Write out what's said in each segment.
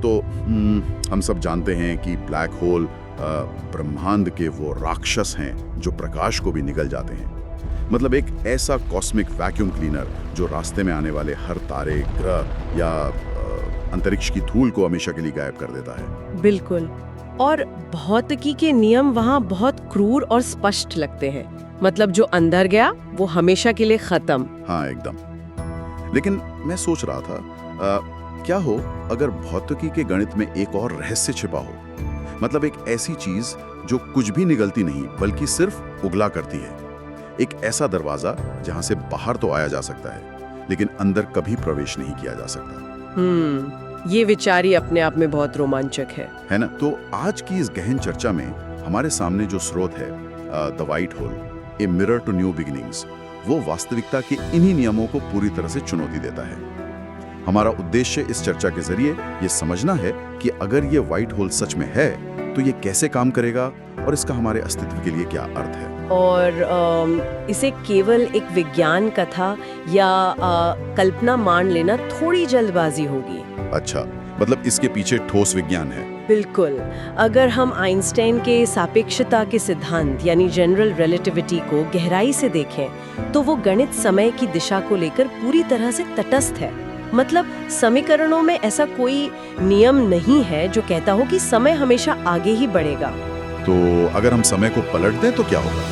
तो हम सब जानते हैं कि ब्लैक होल ब्रह्मांड के वो राक्षस हैं जो प्रकाश को भी निगल जाते हैं। मतलब एक ऐसा कॉस्मिक वैक्यूम क्लीनर जो रास्ते में आने वाले हर तारे, ग्रह या अंतरिक्ष की धूल को हमेशा के लिए गायब कर देता है। बिल्कुल। और भौतिकी के नियम वहाँ बहुत क्रूर और स्पष्ट लगते हैं। मतलब जो अंदर गया वो हमेशा के लिए खत्म। हाँ, एकदम। लेकिन मैं सोच रहा था क्या हो अगर भौतिकी के गणित में एक और रहस्य छिपा हो। मतलब एक ऐसी चीज जो कुछ भी निगलती नहीं बल्कि सिर्फ उगला करती है। एक ऐसा दरवाजा जहां से बाहर तो आया जा सकता है लेकिन अंदर कभी प्रवेश नहीं किया जा सकता। ये विचार ही अपने आप में बहुत रोमांचक है ना? तो आज की इस गहन चर्चा में हमारे सामने जो स्रोत है the white hole, a mirror to new beginnings, वो वास्तविकता के इन्हीं नियमों को पूरी तरह से चुनौती देता है। हमारा उद्देश्य इस चर्चा के जरिए ये समझना है कि अगर ये व्हाइट होल सच में है तो ये कैसे काम करेगा और इसका हमारे अस्तित्व के लिए क्या अर्थ है। और इसे केवल एक विज्ञान कथा या कल्पना मान लेना थोड़ी जल्दबाजी होगी। अच्छा, मतलब इसके पीछे ठोस विज्ञान है। बिल्कुल। अगर हम आइंस्टाइन के सापेक्षता के सिद्धांत यानी जनरल रिलेटिविटी को गहराई से देखें तो वो गणित समय की दिशा को लेकर पूरी तरह से तटस्थ है। मतलब समीकरणों में ऐसा कोई नियम नहीं है जो कहता हो कि समय हमेशा आगे ही बढ़ेगा। तो अगर हम समय को पलट दें तो क्या होगा?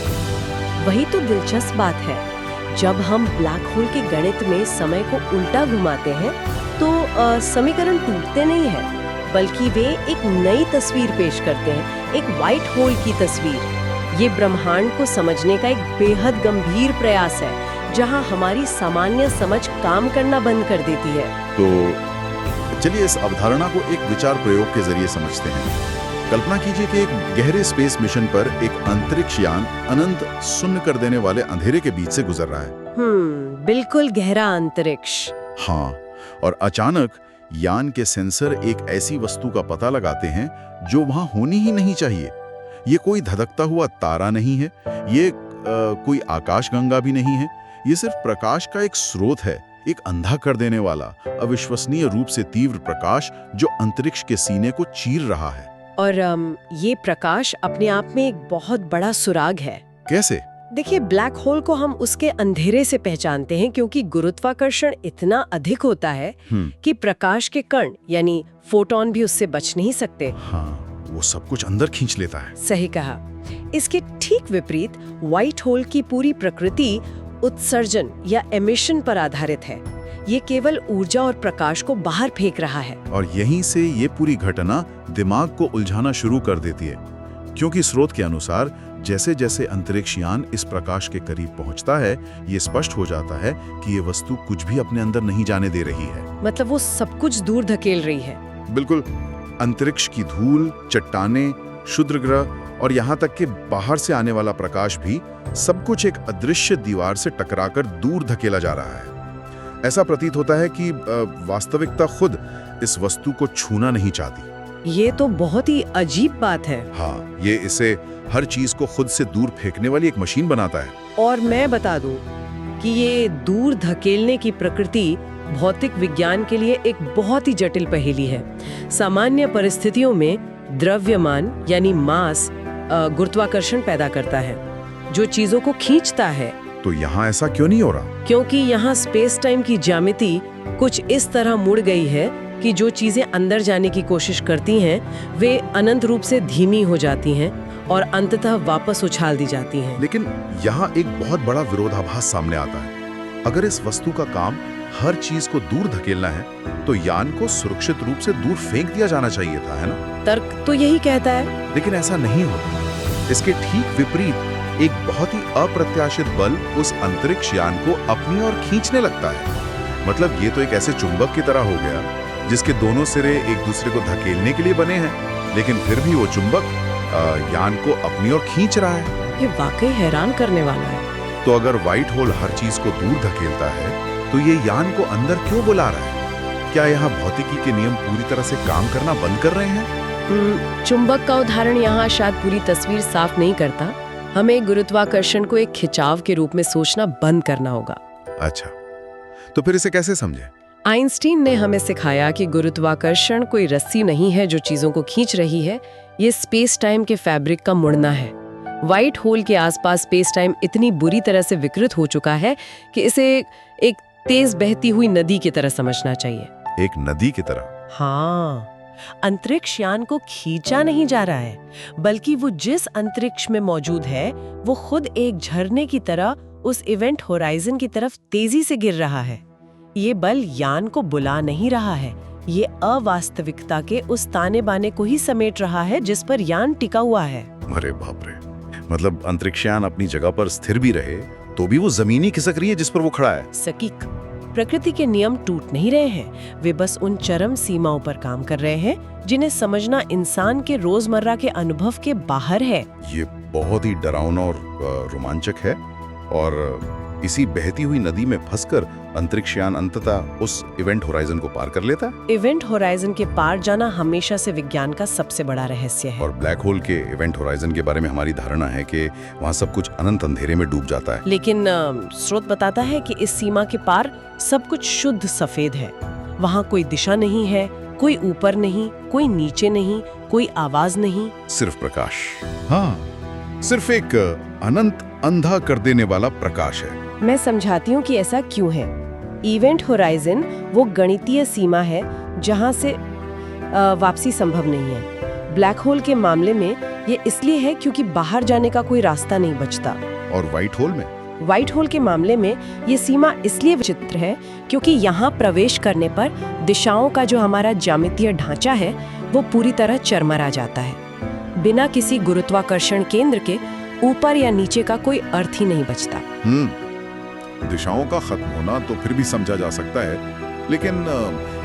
वही तो दिलचस्प बात है। जब हम ब्लैक होल के गणित में समय को उल्टा घुमाते हैं तो समीकरण टूटते नहीं हैं बल्कि वे एक नई तस्वीर पेश करते हैं, एक व्हाइट होल की तस्वीर। ये ब्रह्मांड को समझने का एक बेहद गंभीर प्रयास है जहां हमारी सामान्य समझ काम करना बंद कर देती है। तो चलिए इस अवधारणा को एक विचार प्रयोग के जरिए समझते हैं। कल्पना कीजिए कि एक गहरे स्पेस मिशन पर एक अंतरिक्ष यान अनंत शून्य कर देने वाले अंधेरे के बीच से गुजर रहा है। बिल्कुल गहरा अंतरिक्ष। हाँ, और अचानक यान के सेंसर एक ऐसी वस्तु का पता लगाते हैं जो वहां होनी ही नहीं चाहिए। ये कोई धधकता हुआ तारा नहीं है, ये कोई आकाशगंगा भी नहीं है, ये सिर्फ प्रकाश का एक स्रोत है, एक अंधा कर देने वाला अविश्वसनीय रूप से तीव्र प्रकाश जो अंतरिक्ष के सीने को चीर रहा है। और ये प्रकाश अपने आप में एक बहुत बड़ा सुराग है। कैसे? देखिए, ब्लैक होल को हम उसके अंधेरे से पहचानते हैं क्योंकि गुरुत्वाकर्षण इतना अधिक होता है कि प्रकाश के कण यानी फोटोन भी उससे बच नहीं सकते। हाँ, वो सब कुछ अंदर खींच लेता है। सही कहा। इसके ठीक विपरीत व्हाइट होल की पूरी प्रकृति उत्सर्जन या एमिशन पर आधारित है। ये केवल ऊर्जा और प्रकाश को बाहर फेंक रहा है। और यहीं से ये पूरी घटना दिमाग को उलझाना शुरू कर देती है, क्योंकि स्रोत के अनुसार जैसे जैसे अंतरिक्ष यान इस प्रकाश के करीब पहुंचता है, ये स्पष्ट हो जाता है कि ये वस्तु कुछ भी अपने अंदर नहीं जाने दे रही है। मतलब वो सब कुछ दूर धकेल रही है। बिल्कुल। अंतरिक्ष की धूल, चट्टानें, क्षुद्र ग्रह और यहाँ तक कि बाहर से आने वाला प्रकाश भी सब कुछ एक अदृश्य दीवार से टकराकर दूर धकेला जा रहा है। ऐसा प्रतीत होता है कि वास्तविकता खुद इस वस्तु को छूना नहीं चाहती। ये तो बहुत ही अजीब बात है। हाँ, ये इसे हर चीज को खुद से दूर फेंकने वाली एक मशीन बनाता है। और मैं बता दूं कि ये दूर धकेलने की प्रकृति भौतिक विज्ञान के लिए एक बहुत ही जटिल पहेली है। सामान्य परिस्थितियों में द्रव्यमान यानी मास गुरुत्वाकर्षण पैदा करता है जो चीजों को खींचता है। तो यहाँ ऐसा क्यों नहीं हो रहा? क्योंकि यहाँ स्पेस टाइम की ज्यामिति कुछ इस तरह मुड़ गई है कि जो चीजें अंदर जाने की कोशिश करती हैं वे अनंत रूप से धीमी हो जाती हैं और अंततः वापस उछाल दी जाती हैं। लेकिन यहाँ एक बहुत बड़ा विरोधाभास सामने आता है। अगर इस वस्तु का काम हर चीज को दूर धकेलना है तो यान को सुरक्षित रूप से दूर फेंक दिया जाना चाहिए था, है ना? तर्क तो यही कहता है। लेकिन ऐसा नहीं होता। इसके ठीक विपरीत एक बहुत ही अप्रत्याशित बल उस अंतरिक्ष यान को अपनी ओर खींचने लगता है। मतलब ये तो एक ऐसे चुंबक की तरह हो गया जिसके दोनों सिरे एक दूसरे को धकेलने के लिए बने हैं, लेकिन फिर भी वो चुंबक यान को अपनी ओर खींच रहा है। ये वाकई हैरान करने वाला है। तो अगर व्हाइट होल हर चीज को दूर धकेलता है तो ये यान को अंदर क्यों बुला रहा है? क्या यहाँ भौतिकी के नियम पूरी तरह से काम करना बंद कर रहे हैं? चुंबक का उदाहरण यहाँ शायद पूरी तस्वीर साफ नहीं करता। हमें गुरुत्वाकर्षण को एक खिंचाव के रूप में सोचना बंद करना होगा। अच्छा, तो फिर इसे कैसे समझें? आइंस्टीन ने हमें सिखाया कि गुरुत्वाकर्षण कोई रस्सी नहीं है जो चीजों को खींच रही है, ये स्पेस टाइम के फैब्रिक का मुड़ना है। व्हाइट होल के आसपास स्पेस टाइम इतनी बुरी तरह से विकृत हो चुका है कि इसे एक तेज बहती हुई नदी की तरह समझना चाहिए। एक नदी की तरह? हाँ, अंतरिक्ष यान को खींचा नहीं जा रहा है, बल्कि वो जिस अंतरिक्ष में मौजूद है वो खुद एक झरने की तरह उस इवेंट होराइजन की तरफ तेजी से गिर रहा है। ये बल यान को बुला नहीं रहा है, ये अवास्तविकता के उस ताने बाने को ही समेट रहा है जिस पर यान टिका हुआ है। अरे बाप रे, मतलब अंतरिक्षयान अपनी जगह पर स्थिर भी रहे तो भी वो जमीनी खिसक रही है जिस पर वो खड़ा है। सटीक। प्रकृति के नियम टूट नहीं रहे हैं, वे बस उन चरम सीमाओं पर काम कर रहे हैं जिन्हें समझना इंसान के रोजमर्रा के अनुभव के बाहर है। ये बहुत ही डरावना और रोमांचक है। और इसी बहती हुई नदी में फंसकर अंतरिक्षयान अंततः उस इवेंट होराइजन को पार कर लेता है। इवेंट होराइजन के पार जाना हमेशा से विज्ञान का सबसे बड़ा रहस्य है। और ब्लैक होल के इवेंट होराइजन के बारे में हमारी धारणा है कि वहाँ सब कुछ अनंत अंधेरे में डूब जाता है। लेकिन स्रोत बताता है कि इस सीमा के पार सब कुछ शुद्ध सफेद है। वहाँ कोई दिशा नहीं है, कोई ऊपर नहीं, कोई नीचे नहीं, कोई आवाज नहीं, सिर्फ प्रकाश। हाँ, सिर्फ एक अनंत अंधा कर देने वाला प्रकाश है। मैं समझाती हूँ कि ऐसा क्यों है। इवेंट होराइजन वो गणितीय सीमा है जहाँ से वापसी संभव नहीं है। ब्लैक होल के मामले में ये इसलिए है क्योंकि बाहर जाने का कोई रास्ता नहीं बचता। और व्हाइट होल में? व्हाइट होल के मामले में ये सीमा इसलिए विचित्र है क्योंकि यहाँ प्रवेश करने पर दिशाओं का जो हमारा ज्यामितीय ढांचा है वो पूरी तरह चरमरा जाता है। बिना किसी गुरुत्वाकर्षण केंद्र के ऊपर या नीचे का कोई अर्थ ही नहीं बचता। दिशाओं का खत्म होना तो फिर भी समझा जा सकता है, लेकिन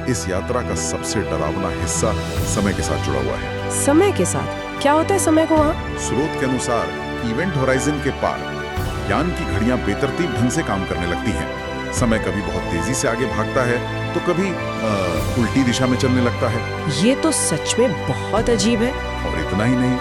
इस यात्रा का सबसे डरावना हिस्सा समय के साथ जुड़ा हुआ है। समय के साथ क्या होता है समय को वहाँ? स्रोत के अनुसार इवेंट होराइजन के पार यान की घड़ियां बेतरतीब ढंग से काम करने लगती हैं। समय कभी बहुत तेजी से आगे भागता है तो कभी उल्टी दिशा में चलने लगता है। ये तो सच में बहुत अजीब है। और इतना ही नहीं,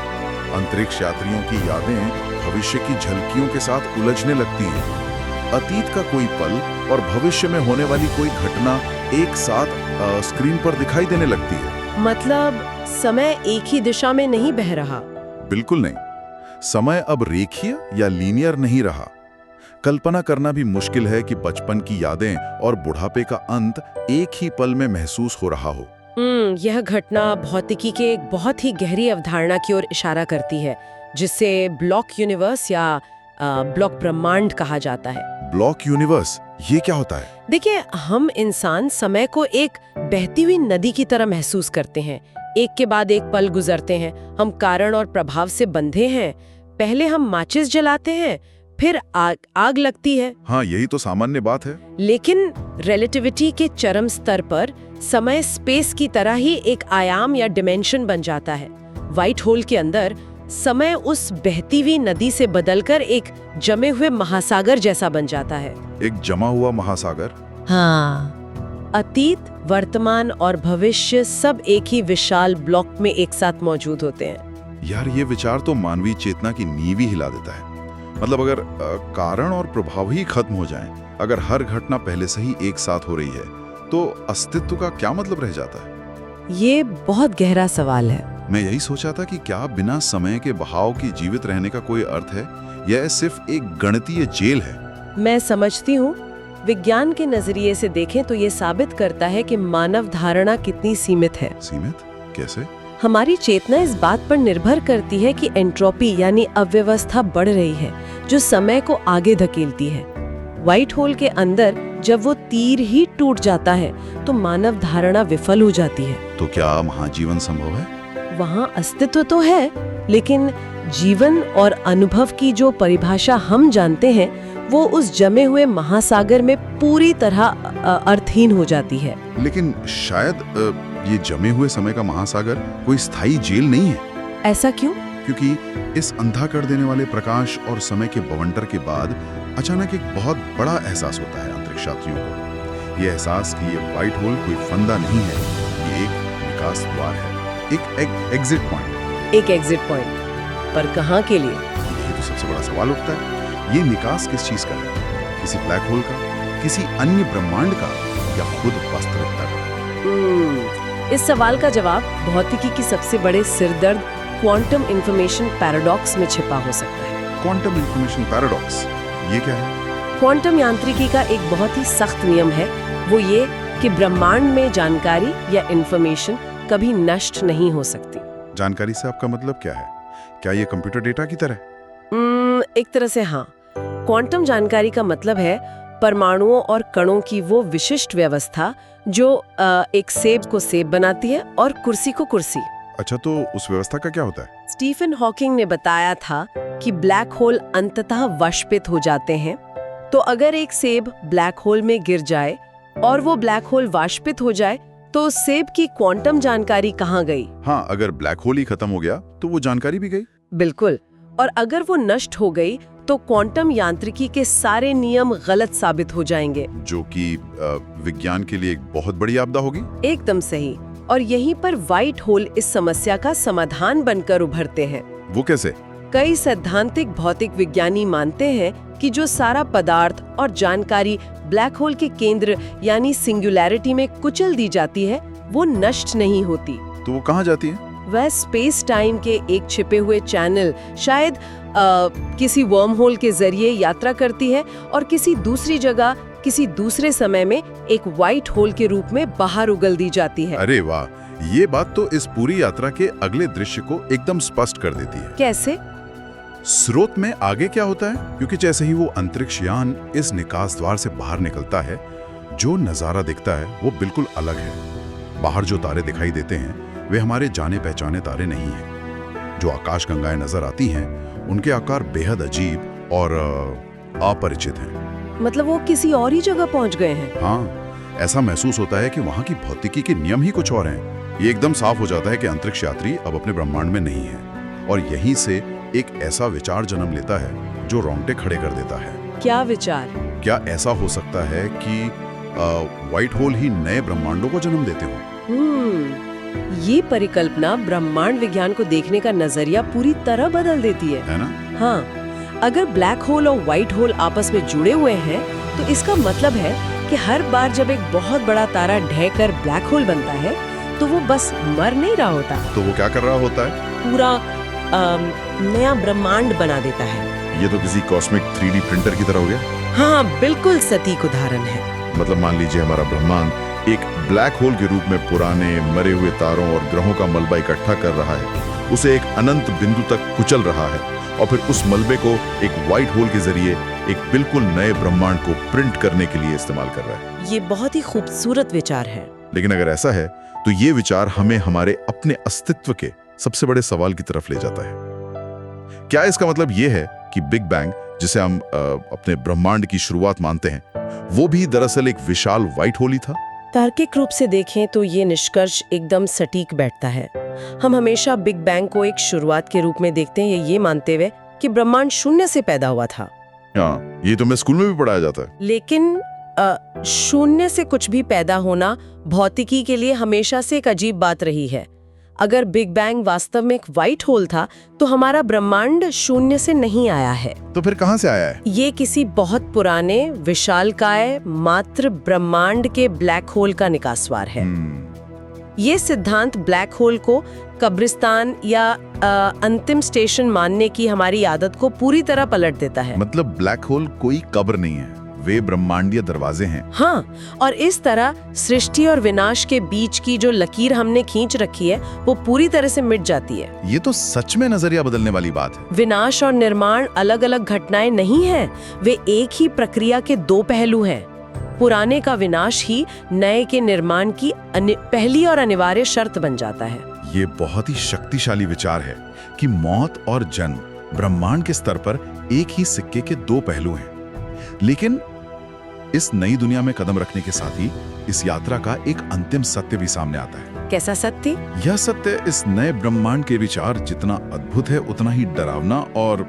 अंतरिक्ष यात्रियों की यादें भविष्य की झलकियों के साथ उलझने लगती हैं। अतीत का कोई पल और भविष्य में होने वाली कोई घटना एक साथ स्क्रीन पर दिखाई देने लगती है। मतलब समय एक ही दिशा में नहीं बह रहा? बिल्कुल नहीं। समय अब रेखीय या लीनियर नहीं रहा। कल्पना करना भी मुश्किल है कि बचपन की यादें और बुढ़ापे का अंत एक ही पल में महसूस हो रहा हो। यह घटना भौतिकी के एक बहुत ही गहरी अवधारणा की ओर इशारा करती है, जिसे ब्लॉक यूनिवर्स या ब्लॉक ब्रह्मांड कहा जाता है। ब्लॉक यूनिवर्स, ये क्या होता है? देखिए, हम इंसान समय को एक बहती हुई नदी की तरह महसूस करते हैं। एक के बाद एक पल गुजरते हैं। हम कारण और प्रभाव से बंधे हैं। पहले हम माचिस जलाते हैं, फिर आग लगती है। हाँ, यही तो सामान्य बात है। लेकिन रिलेटिविटी के चरम स्तर पर समय स्पेस की तरह ही एक आयाम या डिमेंशन बन जाता है। व्हाइट होल के अंदर समय उस बहती हुई नदी से बदलकर एक जमे हुए महासागर जैसा बन जाता है। एक जमा हुआ महासागर? हाँ, अतीत, वर्तमान और भविष्य सब एक ही विशाल ब्लॉक में एक साथ मौजूद होते हैं। यार, ये विचार तो मानवीय चेतना की नींव ही हिला देता है। मतलब अगर कारण और प्रभाव ही खत्म हो जाएं, अगर हर घटना पहले से ही एक साथ हो रही है, तो अस्तित्व का क्या मतलब रह जाता है? ये बहुत गहरा सवाल है। मैं यही सोचा था कि क्या बिना समय के बहाव की जीवित रहने का कोई अर्थ है, यह सिर्फ एक गणितीय जेल है? मैं समझती हूँ, विज्ञान के नजरिए से देखें तो ये साबित करता है कि मानव धारणा कितनी सीमित है। सीमित? कैसे? हमारी चेतना इस बात पर निर्भर करती है कि एंट्रोपी यानी अव्यवस्था बढ़ रही है, जो समय को आगे धकेलती है। व्हाइट होल के अंदर जब वो तीर ही टूट जाता है तो मानव धारणा विफल हो जाती है। तो क्या महाजीवन संभव है? वहाँ अस्तित्व तो है, लेकिन जीवन और अनुभव की जो परिभाषा हम जानते हैं वो उस जमे हुए महासागर में पूरी तरह अर्थहीन हो जाती है। लेकिन शायद ये जमे हुए समय का महासागर कोई स्थायी जेल नहीं है। ऐसा क्यों? क्योंकि इस अंधा कर देने वाले प्रकाश और समय के बवंडर के बाद अचानक एक बहुत बड़ा एहसास होता है अंतरिक्ष यात्रियों को। ये एहसास कि ये व्हाइट होल कोई फंदा नहीं है, ये एक निकास द्वार है, एक एग्जिट पॉइंट। एक एग्जिट पॉइंट? पर कहाँ के लिए? यही तो सबसे बड़ा सवाल उठता है। ये निकास किस चीज का है? किसी ब्लैक होल का, किसी अन्य ब्रह्मांड का, या खुद वास्तविकता का? इस सवाल का जवाब भौतिकी की सबसे बड़े सिरदर्द क्वांटम इंफॉर्मेशन पैराडॉक्स में छिपा हो सकता है। क्वांटम इंफॉर्मेशन पैराडॉक्स, ये क्या है? क्वांटम यांत्रिकी का एक बहुत ही सख्त नियम है, वो ये कि ब्रह्मांड में जानकारी या इंफॉर्मेशन कभी नष्ट नहीं हो सकती। जानकारी से आपका मतलब क्या है? क्या ये कंप्यूटर डेटा की तरह? एक तरह से हाँ। क्वांटम जानकारी का मतलब है परमाणुओं और कणों की वो विशिष्ट व्यवस्था जो एक सेब को सेब बनाती है और कुर्सी को कुर्सी। अच्छा, तो उस व्यवस्था का क्या होता है? स्टीफन हॉकिंग ने बताया था कि ब्लैक होल अंततः वाष्पित हो जाते हैं। तो अगर एक सेब ब्लैक होल में गिर जाए और वो ब्लैक होल वाष्पित हो जाए तो उस सेब की क्वांटम जानकारी कहाँ गई? हाँ, अगर ब्लैक होल ही खत्म हो गया तो वो जानकारी भी गई। बिल्कुल। और अगर वो नष्ट हो गई तो क्वांटम यांत्रिकी के सारे नियम गलत साबित हो जाएंगे, जो कि विज्ञान के लिए एक बहुत बड़ी आपदा होगी। एकदम सही। और यहीं पर व्हाइट होल इस समस्या का समाधान बनकर उभरते हैं। वो कैसे? कई सैद्धांतिक भौतिक विज्ञानी मानते हैं कि जो सारा पदार्थ और जानकारी ब्लैक होल के केंद्र यानी सिंगुलैरिटी में कुचल दी जाती है, वो नष्ट नहीं होती। तो वो कहाँ जाती है? वह स्पेस टाइम के एक छिपे हुए चैनल, शायद किसी वर्म होल के जरिए यात्रा करती है और किसी दूसरी जगह किसी दूसरे समय में एक व्हाइट होल के रूप में बाहर उगल दी जाती है। अरे वाह, ये बात तो इस पूरी यात्रा के अगले दृश्य को एकदम स्पष्ट कर देती है। कैसे? स्रोत में आगे क्या होता है? क्योंकि जैसे ही वो अंतरिक्ष यान इस निकास द्वार से बाहर निकलता है, जो नजारा दिखता है वो बिल्कुल अलग है। बाहर जो तारे दिखाई देते हैं वे हमारे जाने पहचाने तारे नहीं हैं। जो आकाश गंगाएं नजर आती हैं उनके आकार बेहद अजीब और अपरिचित हैं। मतलब वो किसी और ही जगह पहुंच गए हैं। हाँ, ऐसा महसूस होता है कि वहाँ की भौतिकी के नियम ही कुछ और हैं। ये एकदम साफ हो जाता है कि अंतरिक्ष यात्री अब अपने ब्रह्मांड में नहीं है। और यहीं से एक ऐसा विचार जन्म लेता है जो रोंगटे खड़े कर देता है। क्या विचार? क्या ऐसा हो सकता है कि व्हाइट होल ही नए ब्रह्मांडों को जन्म देते हों? ये परिकल्पना ब्रह्मांड विज्ञान को देखने का नजरिया पूरी तरह बदल देती है ना? हाँ, अगर ब्लैक होल और व्हाइट होल आपस में जुड़े हुए हैं तो इसका मतलब है कि हर बार जब एक बहुत बड़ा तारा ढहकर ब्लैक होल बनता है तो वो बस मर नहीं रहा होता। तो वो क्या कर रहा होता है? पूरा नया ब्रह्मांड बना देता है। ये तो किसी कॉस्मिक 3D प्रिंटर की तरह हो गया। हाँ, बिल्कुल सटीक उदाहरण है। मतलब मान लीजिए हमारा ब्रह्मांड एक ब्लैक होल के रूप में पुराने मरे हुए तारों और ग्रहों का मलबा इकट्ठा कर रहा है, उसे एक अनंत बिंदु तक कुचल रहा है और फिर उस मलबे को एक व्हाइट होल के जरिए एक बिल्कुल नए ब्रह्मांड को प्रिंट करने के लिए इस्तेमाल कर रहा है। ये बहुत ही खूबसूरत विचार है। लेकिन अगर ऐसा है तो ये विचार हमें हमारे अपने अस्तित्व के सबसे बड़े सवाल की तरफ ले जाता है। क्या इसका मतलब ये है कि बिग बैंग, जिसे हम अपने ब्रह्मांड की शुरुआत मानते हैं, वो भी दरअसल एक विशाल व्हाइट होल ही था? तार्किक रूप से देखें तो ये निष्कर्ष एकदम सटीक बैठता है। हम हमेशा बिग बैंग को एक शुरुआत के रूप में देखते हैं, ये मानते हुए कि ब्रह्मांड शून्य से पैदा हुआ था। हाँ, ये तो मैं स्कूल में भी पढ़ाया जाता है। लेकिन शून्य से कुछ भी पैदा होना भौतिकी के लिए हमेशा से एक अजीब बात रही है। अगर बिग बैंग वास्तव में एक व्हाइट होल था तो हमारा ब्रह्मांड शून्य से नहीं आया है। तो फिर कहां से आया है? ये किसी बहुत पुराने विशालकाय मात्र ब्रह्मांड के ब्लैक होल का निकासवार है। ये सिद्धांत ब्लैक होल को कब्रिस्तान या अंतिम स्टेशन मानने की हमारी आदत को पूरी तरह पलट देता है। मतलब ब्लैक होल कोई कब्र नहीं है, वे ब्रह्मांडीय दरवाजे हैं। हाँ, और इस तरह सृष्टि और विनाश के बीच की जो लकीर हमने खींच रखी है वो पूरी तरह से मिट जाती है। ये तो सच में नजरिया बदलने वाली बात है। विनाश और निर्माण अलग अलग घटनाएं नहीं हैं, वे एक ही प्रक्रिया के दो पहलू हैं। पुराने का विनाश ही नए के निर्माण की पहली और अनिवार्य शर्त बन जाता है। ये बहुत ही शक्तिशाली विचार है कि मौत और जन्म ब्रह्मांड के स्तर पर एक ही सिक्के के दो पहलू हैं। लेकिन इस नई दुनिया में कदम रखने के साथ ही इस यात्रा का एक अंतिम सत्य भी सामने आता है। कैसा सत्य? यह सत्य इस नए ब्रह्मांड के विचार जितना अद्भुत है उतना ही डरावना और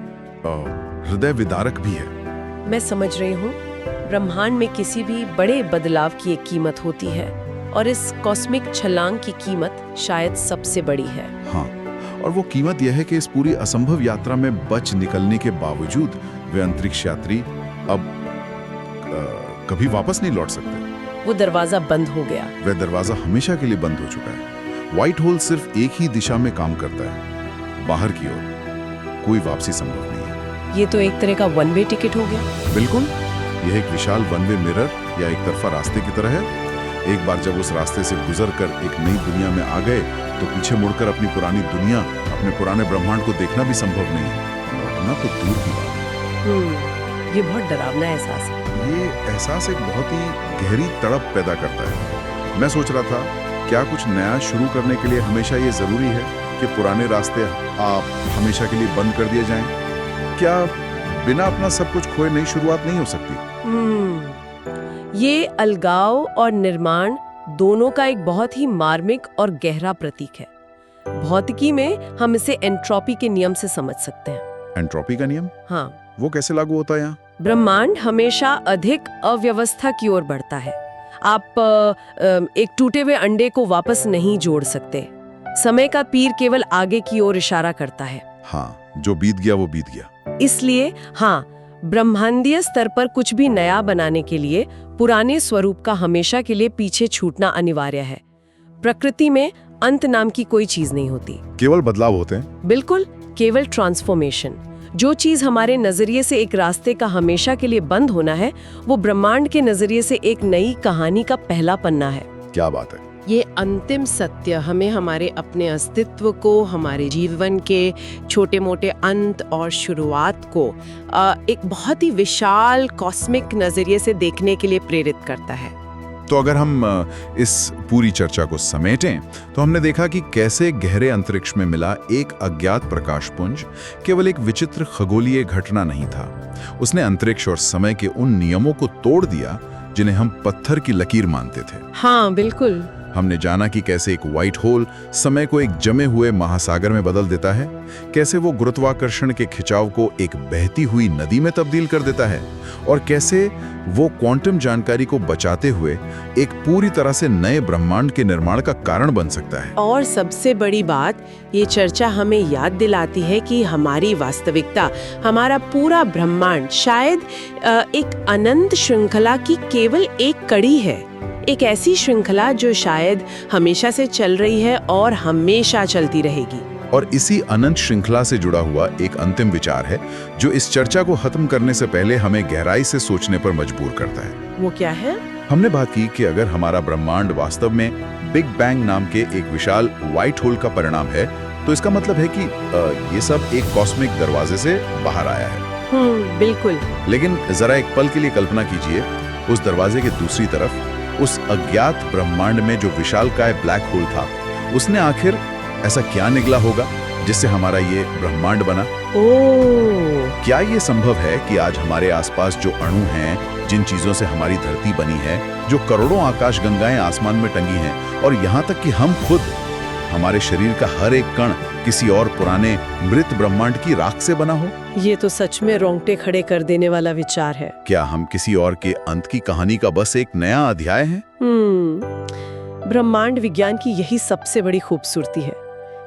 हृदय विदारक भी है। मैं समझ रही हूँ। ब्रह्मांड में किसी भी बड़े बदलाव की एक कीमत होती है और इस कॉस्मिक छलांग की कीमत शायद सबसे बड़ी है। हाँ, और वो कीमत यह है कि इस पूरी असंभव यात्रा में बच निकलने के बावजूद वे अंतरिक्ष यात्री अब कभी वापस नहीं लौट सकते। वो दरवाजा बंद हो गया। वह दरवाजा हमेशा के लिए बंद हो चुका है। व्हाइट होल सिर्फ एक ही दिशा में काम करता है, बाहर की ओर। कोई वापसी संभव नहीं है। ये तो एक तरह का वन वे टिकट हो गया। बिल्कुल, यह एक विशाल वन वे मिरर या एक तरफा रास्ते की तरह है। एक बार जब उस रास्ते से गुजर कर एक नई दुनिया में आ गए तो पीछे मुड़कर अपनी पुरानी दुनिया, अपने पुराने ब्रह्मांड को देखना भी संभव नहीं है। लौटना तो दूर की बात है। ये बहुत डरावना एहसास है। ये एहसास एक बहुत ही गहरी तड़प पैदा करता है। मैं सोच रहा था, क्या कुछ नया शुरू करने के लिए हमेशा ये जरूरी है कि पुराने रास्ते आप हमेशा के लिए बंद कर दिए जाएं? क्या बिना अपना सब कुछ खोए नई शुरुआत नहीं हो सकती? ये अलगाव और निर्माण दोनों का एक बहुत ही मार्मिक और गहरा प्रतीक है। भौतिकी में हम इसे एंट्रोपी के नियम से समझ सकते हैं। एंट्रोपी का नियम? हाँ। वो कैसे लागू होता है यहाँ? ब्रह्मांड हमेशा अधिक अव्यवस्था की ओर बढ़ता है। आप एक टूटे हुए अंडे को वापस नहीं जोड़ सकते। समय का तीर केवल आगे की ओर इशारा करता है। हाँ, जो बीत गया वो बीत गया। इसलिए हाँ, ब्रह्मांडीय स्तर पर कुछ भी नया बनाने के लिए पुराने स्वरूप का हमेशा के लिए पीछे छूटना अनिवार्य है। प्रकृति में अंत नाम की कोई चीज नहीं होती, केवल बदलाव होते हैं। बिल्कुल, केवल ट्रांसफॉर्मेशन। जो चीज हमारे नजरिए से एक रास्ते का हमेशा के लिए बंद होना है, वो ब्रह्मांड के नजरिए से एक नई कहानी का पहला पन्ना है। क्या बात है। ये अंतिम सत्य हमें हमारे अपने अस्तित्व को, हमारे जीवन के छोटे मोटे अंत और शुरुआत को एक बहुत ही विशाल कॉस्मिक नजरिए से देखने के लिए प्रेरित करता है। तो अगर हम इस पूरी चर्चा को समेटें तो हमने देखा कि कैसे गहरे अंतरिक्ष में मिला एक अज्ञात प्रकाशपुंज केवल एक विचित्र खगोलीय घटना नहीं था। उसने अंतरिक्ष और समय के उन नियमों को तोड़ दिया जिन्हें हम पत्थर की लकीर मानते थे। हाँ, बिल्कुल। हमने जाना कि कैसे एक व्हाइट होल समय को एक जमे हुए महासागर में बदल देता है, कैसे वो गुरुत्वाकर्षण के खिंचाव को एक बहती हुई नदी में तब्दील कर देता है, और कैसे वो क्वांटम जानकारी को बचाते हुए एक पूरी तरह से नए ब्रह्मांड के निर्माण का कारण बन सकता है। और सबसे बड़ी बात, ये चर्चा हमें याद दिलाती है कि हमारी वास्तविकता, हमारा पूरा ब्रह्मांड शायद एक अनंत श्रृंखला की केवल एक कड़ी है। एक ऐसी श्रृंखला जो शायद हमेशा से चल रही है और हमेशा चलती रहेगी। और इसी अनंत श्रृंखला से जुड़ा हुआ एक अंतिम विचार है जो इस चर्चा को खत्म करने से पहले हमें गहराई से सोचने पर मजबूर करता है। वो क्या है? हमने बात की कि अगर हमारा ब्रह्मांड वास्तव में बिग बैंग नाम के एक विशाल व्हाइट होल का परिणाम है, तो इसका मतलब है कि ये सब एक कॉस्मिक दरवाजे से बाहर आया है। बिल्कुल। लेकिन जरा एक पल के लिए कल्पना कीजिए, उस दरवाजे के दूसरी तरफ, उस अज्ञात ब्रह्मांड में जो विशालकाय ब्लैक होल था, उसने आखिर ऐसा क्या निगला होगा जिससे हमारा ये ब्रह्मांड बना? क्या ये संभव है कि आज हमारे आसपास जो अणु हैं, जिन चीजों से हमारी धरती बनी है, जो करोड़ों आकाश गंगाएं आसमान में टंगी हैं, और यहाँ तक कि हम खुद, हमारे शरीर का हर एक कण किसी और पुराने मृत ब्रह्मांड की राख से बना हो? ये तो सच में रोंगटे खड़े कर देने वाला विचार है। क्या हम किसी और के अंत की कहानी का बस एक नया अध्याय है? ब्रह्मांड विज्ञान की यही सबसे बड़ी खूबसूरती है।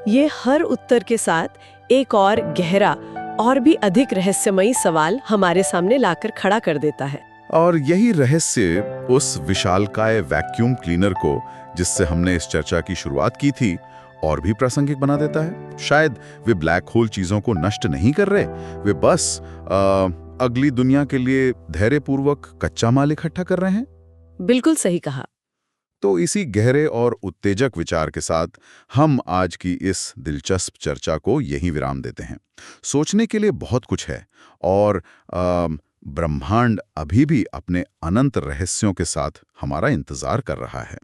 ये हर उत्तर के साथ एक और गहरा और भी अधिक रहस्यमयी सवाल हमारे सामने लाकर खड़ा कर देता है। और यही रहस्य उस विशालकाय वैक्यूम क्लीनर को, जिससे हमने इस चर्चा की शुरुआत की थी, और भी प्रासंगिक बना देता है। शायद वे ब्लैक होल चीजों को नष्ट नहीं कर रहे, वे बस अगली दुनिया के लिए धैर्यपूर्वक कच्चा माल इकट्ठा कर रहे हैं। बिल्कुल सही कहा। तो इसी गहरे और उत्तेजक विचार के साथ हम आज की इस दिलचस्प चर्चा को यहीं विराम देते हैं। सोचने के लिए बहुत कुछ है, और ब्रह्मांड अभी भी अपने अनंत रहस्यों के साथ हमारा इंतजार कर रहा है।